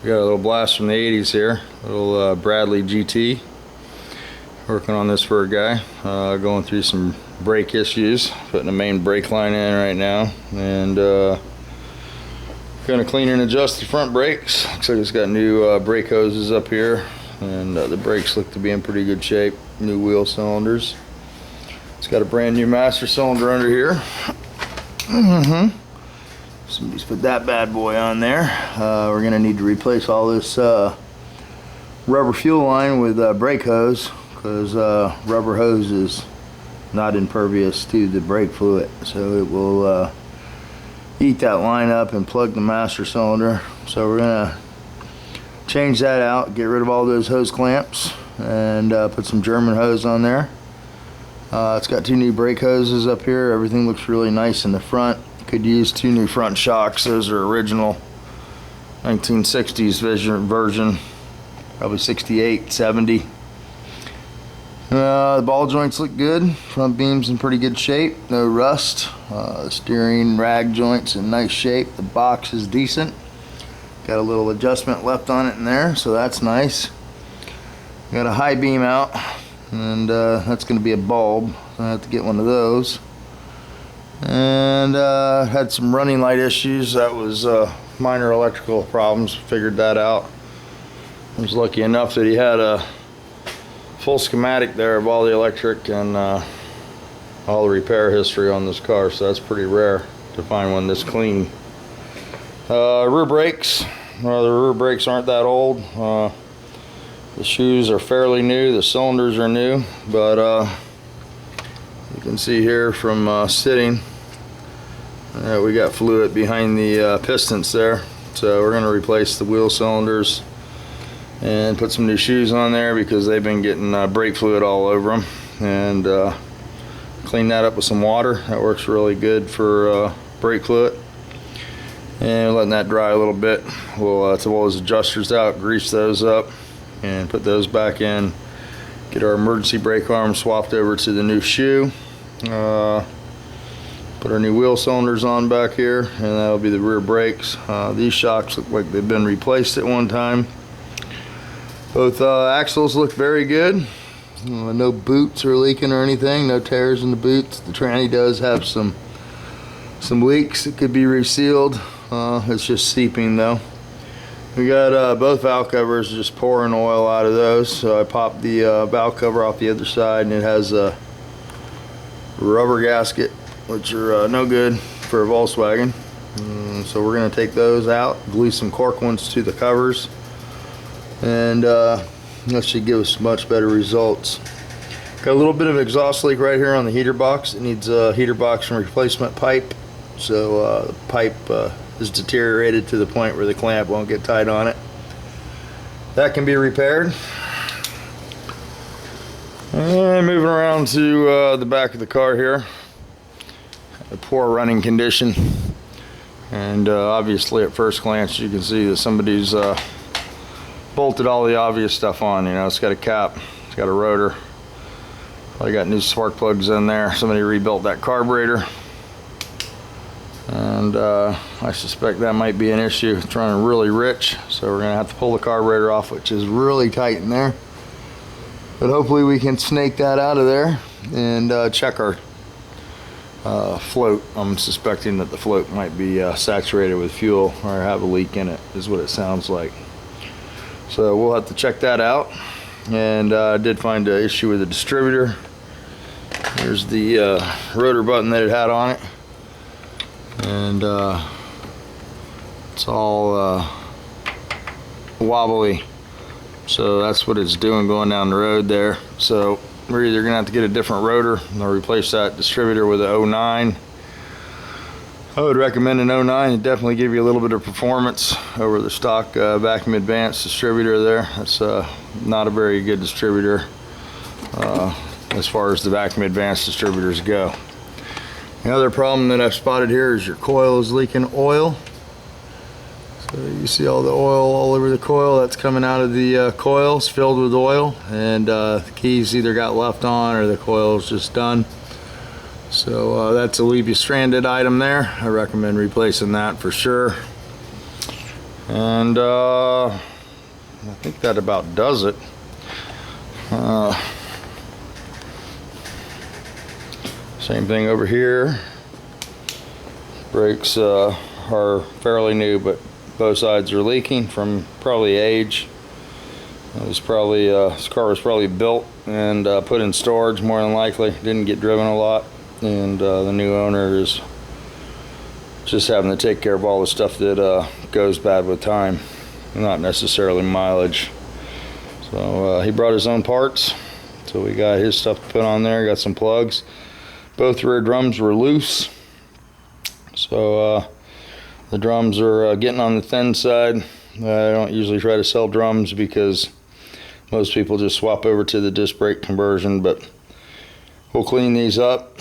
We got a little blast from the 80s here, a little Bradley GT. Working on this for a guy, going through some brake issues, putting the main brake line in right now, and gonna clean and adjust the front brakes. Looks like it's got new brake hoses up here, and the brakes look to be in pretty good shape. New wheel cylinders. It's got a brand new master cylinder under here. Somebody's put that bad boy on there. We're gonna need to replace all this rubber fuel line with brake hose, because rubber hose is not impervious to the brake fluid, so it will eat that line up and plug the master cylinder. So we're gonna change that out, get rid of all those hose clamps, and put some German hose on there. It's got two new brake hoses up here. Everything looks really nice in the front. Could use two new front shocks. Those are original 1960s version, probably 68, 70. The ball joints look good. Front beam's in pretty good shape. No rust. Steering rag joints in nice shape. The box is decent. Got a little adjustment left on it in there, so that's nice. Got a high beam out, and that's going to be a bulb. So I have to get one of those. And had some running light issues. That was minor electrical problems. Figured that out. I was lucky enough that he had a full schematic there of all the electric and all the repair history on this car, so that's pretty rare to find one this clean. Rear brakes. The rear brakes aren't that old. The shoes are fairly new. The cylinders are new, but you can see here from sitting, we got fluid behind the pistons there, so we're going to replace the wheel cylinders and put some new shoes on there because they've been getting brake fluid all over them, and clean that up with some water. That works really good for brake fluid, and letting that dry a little bit. We'll roll those adjusters out, grease those up, and put those back in. Get our emergency brake arm swapped over to the new shoe. Put our new wheel cylinders on back here, and that'll be the rear brakes. These shocks look like they've been replaced at one time. Both axles look very good. No boots are leaking or anything. No tears in the boots. The tranny does have some leaks. It could be resealed. It's just seeping though. We got both valve covers, just pouring oil out of those. So I popped the valve cover off the other side, and it has a rubber gasket, which are no good for a Volkswagen. So we're going to take those out, glue some cork ones to the covers, and that should give us much better results. Got a little bit of exhaust leak right here on the heater box. It needs a heater box and replacement pipe. So the pipe is deteriorated to the point where the clamp won't get tight on it. That can be repaired. And moving around to the back of the car here. A poor running condition, and obviously at first glance you can see that somebody's bolted all the obvious stuff on. You know, it's got a cap, it's got a rotor, probably got new spark plugs in there. Somebody rebuilt that carburetor, and I suspect that might be an issue. It's running really rich, so we're gonna have to pull the carburetor off, which is really tight in there, but hopefully we can snake that out of there and check our float. I'm suspecting that the float might be saturated with fuel or have a leak in it, is what it sounds like. So we'll have to check that out. And I did find an issue with the distributor. There's the rotor button that it had on it, and it's all wobbly, so that's what it's doing going down the road there. So we're either gonna have to get a different rotor or replace that distributor with an 09. I would recommend an 09. It definitely give you a little bit of performance over the stock vacuum advanced distributor there. That's not a very good distributor as far as the vacuum advanced distributors go. The other problem that I've spotted here is your coil is leaking oil. So you see all the oil all over the coil. That's coming out of the coils filled with oil, and the keys either got left on or the coil is just done. So that's a leave you stranded item there. I recommend replacing that for sure. And I think that about does it. Same thing over here. Brakes are fairly new, but both sides are leaking from probably age. This car was probably built and put in storage more than likely. Didn't get driven a lot, and the new owner is just having to take care of all the stuff that goes bad with time, not necessarily mileage. So he brought his own parts, so we got his stuff to put on there. Got some plugs. Both rear drums were loose, so the drums are getting on the thin side. I don't usually try to sell drums because most people just swap over to the disc brake conversion, but we'll clean these up,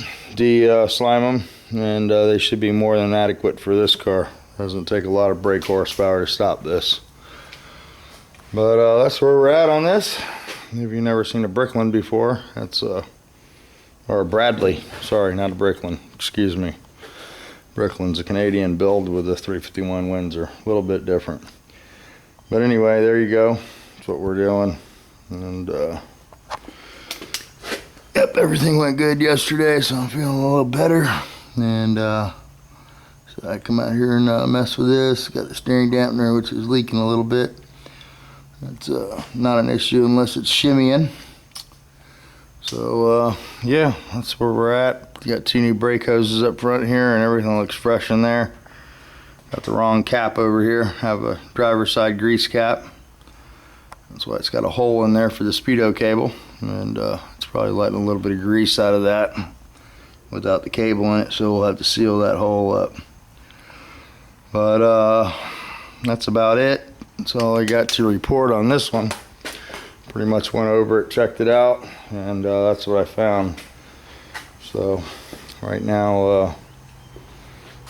slime them, and they should be more than adequate for this car. Doesn't take a lot of brake horsepower to stop this. But that's where we're at on this. If you've never seen a Bricklin before, that's or a Bradley, sorry, not a Bricklin, excuse me. Bricklin's a Canadian build with a 351 Windsor, a little bit different. But anyway, there you go. That's what we're doing. And yep, everything went good yesterday, so I'm feeling a little better. And so I come out here and mess with this. Got the steering dampener, which is leaking a little bit. That's not an issue unless it's shimmying. So yeah, that's where we're at. Got 2 new brake hoses up front here, and everything looks fresh in there. Got the wrong cap over here. Have a driver's side grease cap. That's why it's got a hole in there for the speedo cable, and it's probably letting a little bit of grease out of that without the cable in it, so we'll have to seal that hole up. But that's about it. That's all I got to report on this one. Pretty much went over it, checked it out, and that's what I found. So right now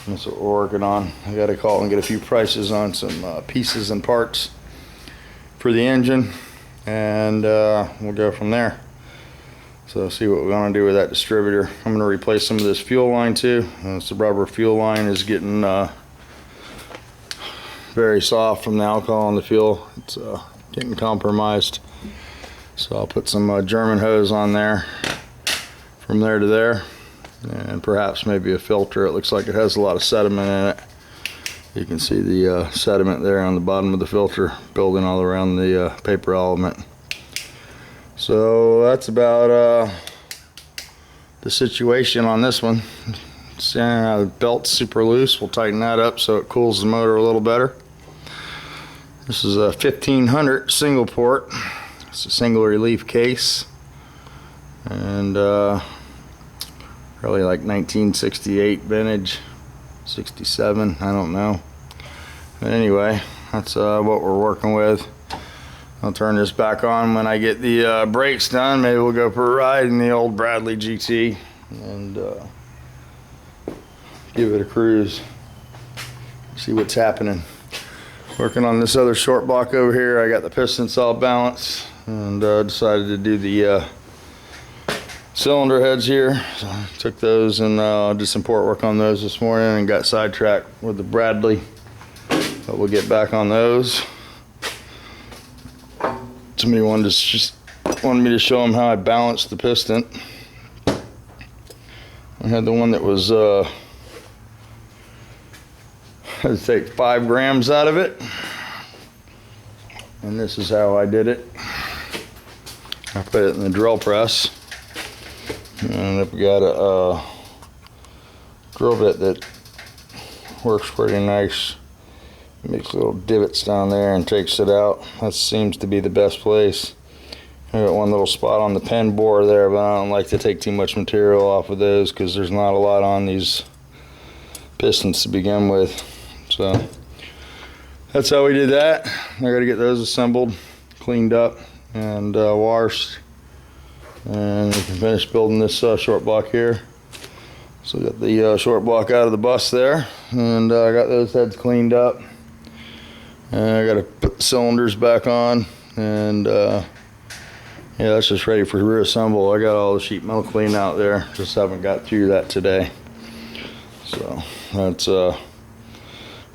that's what we're working on. I got to call and get a few prices on some pieces and parts for the engine, and we'll go from there. So see what we're going to do with that distributor. I'm going to replace some of this fuel line too. The rubber fuel line is getting very soft from the alcohol in the fuel. It's getting compromised. So I'll put some German hose on there from there to there, and perhaps maybe a filter. It looks like it has a lot of sediment in it. You can see the sediment there on the bottom of the filter building all around the paper element. So that's about the situation on this one. The belt's super loose. We'll tighten that up so it cools the motor a little better. This is a 1500 single port. It's a single relief case, and probably like 1968 vintage, 67, I don't know. But anyway, that's what we're working with. I'll turn this back on when I get the brakes done. Maybe we'll go for a ride in the old Bradley GT and give it a cruise, see what's happening. Working on this other short block over here. I got the pistons all balanced, and decided to do the cylinder heads here. So I took those and did some port work on those this morning and got sidetracked with the Bradley, but we'll get back on those. Somebody wanted me to show them how I balanced the piston. I had the one that was had to take 5 grams out of it, and this is how I did it. I put it in the drill press, and I've got a drill bit that works pretty nice. Makes little divots down there and takes it out. That seems to be the best place. I got one little spot on the pen bore there, but I don't like to take too much material off of those because there's not a lot on these pistons to begin with. So that's how we did that. I got to get those assembled, cleaned up, and washed, and we can finish building this short block here. So got the short block out of the bus there, and I got those heads cleaned up, and I got to put the cylinders back on, and yeah, that's just ready for reassemble. I got all the sheet metal cleaned out there, just haven't got through that today. So that's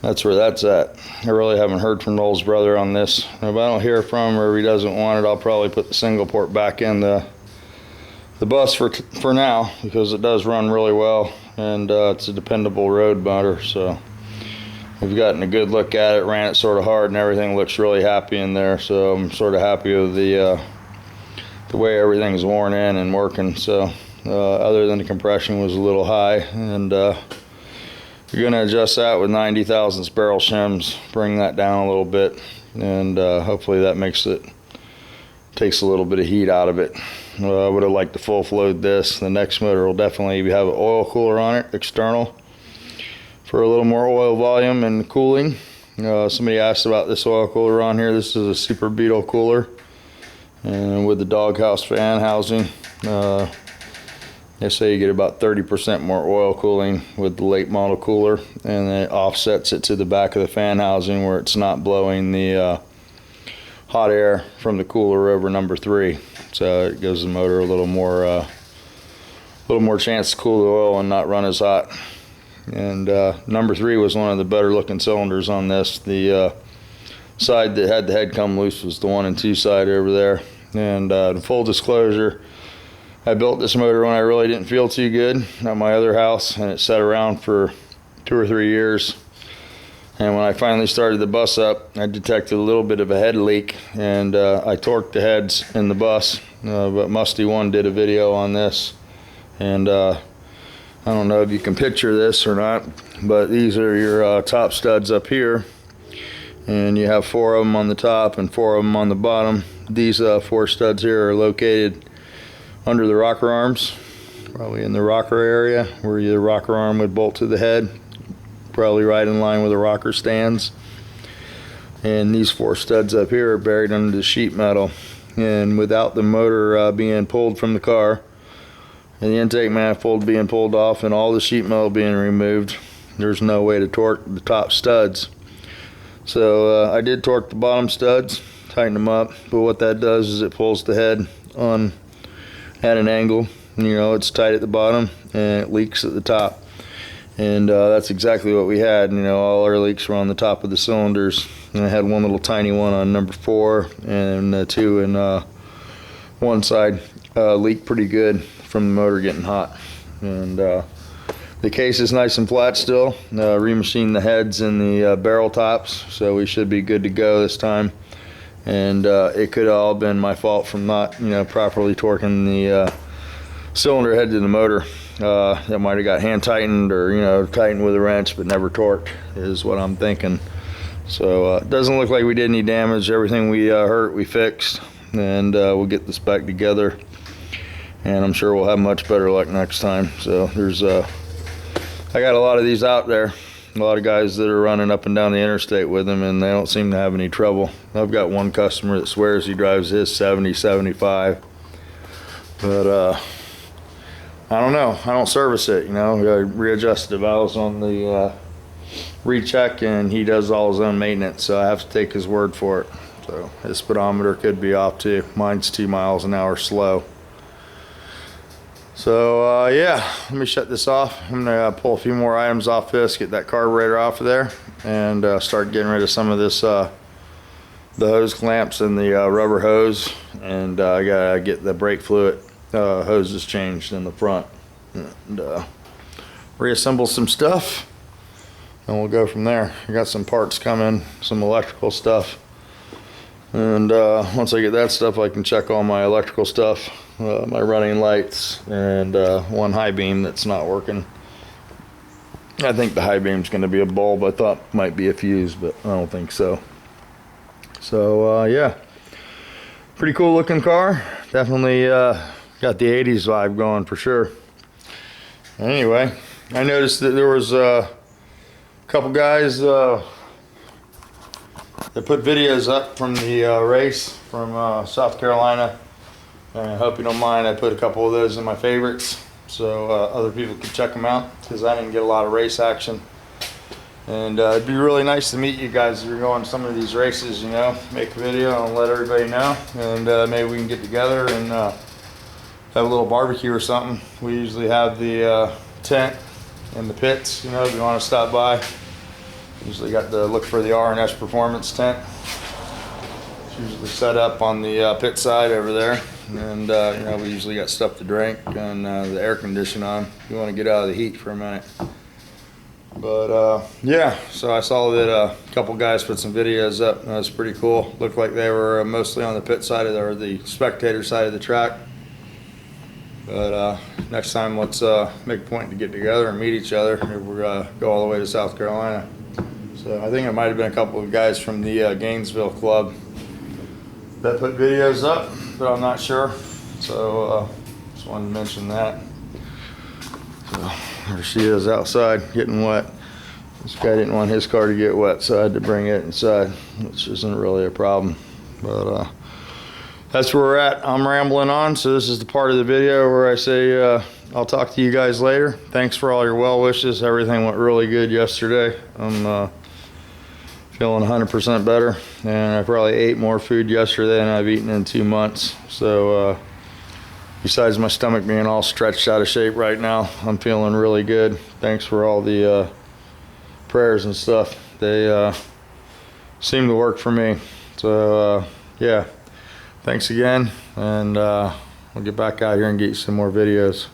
that's where that's at. I really haven't heard from Noel's brother on this. If I don't hear from him or if he doesn't want it, I'll probably put the single port back in the bus for now, because it does run really well, and it's a dependable road motor. So we've gotten a good look at it, ran it sort of hard, and everything looks really happy in there. So I'm sort of happy with the way everything's worn in and working. So other than the compression was a little high, and you're going to adjust that with 90 thousandths barrel shims, bring that down a little bit, and hopefully that takes a little bit of heat out of it. I would have liked to full float this. The next motor will definitely have an oil cooler on it, external, for a little more oil volume and cooling. Somebody asked about this oil cooler on here. This is a Super Beetle cooler, and with the doghouse fan housing, they say you get about 30% more oil cooling with the late model cooler, and then it offsets it to the back of the fan housing where it's not blowing the hot air from the cooler over number 3. So it gives the motor a little more chance to cool the oil and not run as hot. And number 3 was one of the better looking cylinders on this. The side that had the head come loose was the 1 and 2 side over there. And in full disclosure, I built this motor when I really didn't feel too good at my other house, and it sat around for 2 or 3 years. And when I finally started the bus up, I detected a little bit of a head leak, and I torqued the heads in the bus. But Musty One did a video on this, and I don't know if you can picture this or not, but these are your top studs up here, and you have 4 of them on the top and 4 of them on the bottom. These 4 studs here are located under the rocker arms, probably in the rocker area where the rocker arm would bolt to the head, probably right in line with the rocker stands. And these 4 studs up here are buried under the sheet metal, and without the motor being pulled from the car and the intake manifold being pulled off and all the sheet metal being removed, there's no way to torque the top studs. So I did torque the bottom studs, tighten them up, but what that does is it pulls the head on at an angle. It's tight at the bottom and it leaks at the top, and that's exactly what we had. All our leaks were on the top of the cylinders, and I had one little tiny one on number 4, and 2 and one side leaked pretty good from the motor getting hot. And the case is nice and flat still. Remachined the heads and the barrel tops, so we should be good to go this time. And it could have all been my fault from not properly torquing the cylinder head to the motor. That might have got hand tightened or tightened with a wrench but never torqued, is what I'm thinking. So it doesn't look like we did any damage. Everything we hurt we fixed, and we'll get this back together, and I'm sure we'll have much better luck next time. So there's I got a lot of these out there, a lot of guys that are running up and down the interstate with them, and they don't seem to have any trouble. I've got one customer that swears he drives his 70, 75, but I don't know. I don't service it. I readjust the valves on the recheck, and he does all his own maintenance, so I have to take his word for it. So his speedometer could be off too. Mine's 2 miles an hour slow. So yeah, let me shut this off. I'm gonna pull a few more items off this, get that carburetor off of there, and start getting rid of some of this, the hose clamps and the rubber hose, and I gotta get the brake fluid hoses changed in the front, and reassemble some stuff, and we'll go from there. I got some parts coming, some electrical stuff, and once I get that stuff, I can check all my electrical stuff, my running lights, and one high beam that's not working. I think the high beam's going to be a bulb. I thought it might be a fuse, but I don't think so. So yeah, pretty cool looking car. Definitely got the 80s vibe going for sure. Anyway, I noticed that there was a couple guys that put videos up from the race from South Carolina. And I hope you don't mind, I put a couple of those in my favorites so other people can check them out, because I didn't get a lot of race action. And it'd be really nice to meet you guys if you're going to some of these races, make a video and let everybody know, and maybe we can get together and have a little barbecue or something. We usually have the tent in the pits, if you want to stop by. Usually got to look for the R&S Performance tent. It's usually set up on the pit side over there. And you know, we usually got stuff to drink and the air condition on. You want to get out of the heat for a minute. But yeah, so I saw that a couple guys put some videos up. That was pretty cool. Looked like they were mostly on the pit side of the, or the spectator side of the track. But next time, let's make a point to get together and meet each other. We're gonna go all the way to South Carolina. So I think it might have been a couple of guys from the Gainesville club that put videos up, but I'm not sure. So just wanted to mention that. So there she is outside getting wet. This guy didn't want his car to get wet, so I had to bring it inside, which isn't really a problem. But that's where we're at. I'm rambling on, so this is the part of the video where I say I'll talk to you guys later. Thanks for all your well wishes. Everything went really good yesterday. I'm feeling 100% better, and I probably ate more food yesterday than I've eaten in 2 months. So besides my stomach being all stretched out of shape right now, I'm feeling really good. Thanks for all the prayers and stuff. They seem to work for me. So yeah, thanks again, and we'll get back out here and get you some more videos.